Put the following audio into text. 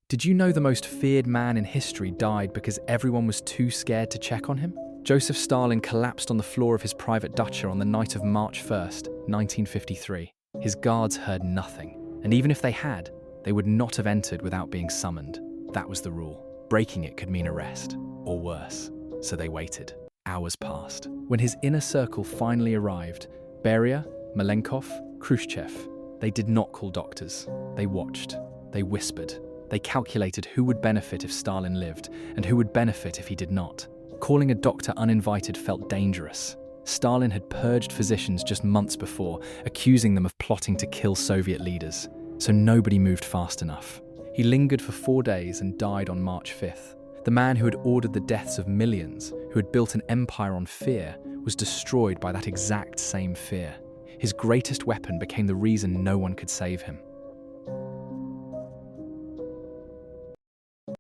Did you know the most feared man in history died because everyone was too scared to check on him? Joseph Stalin collapsed on the floor of his private dacha on the night of March 1st, 1953. His guards heard nothing, and even if they had, they would not have entered without being summoned. That was the rule. Breaking it could mean arrest, or worse. So they waited. Hours passed. When his inner circle finally arrived, Beria, Malenkov, Khrushchev, they did not call doctors. They watched. They whispered. They calculated who would benefit if Stalin lived, and who would benefit if he did not. Calling a doctor uninvited felt dangerous. Stalin had purged physicians just months before, accusing them of plotting to kill Soviet leaders, so nobody moved fast enough. He lingered for 4 days and died on March 5th. The man who had ordered the deaths of millions, who had built an empire on fear, was destroyed by that exact same fear. His greatest weapon became the reason no one could save him.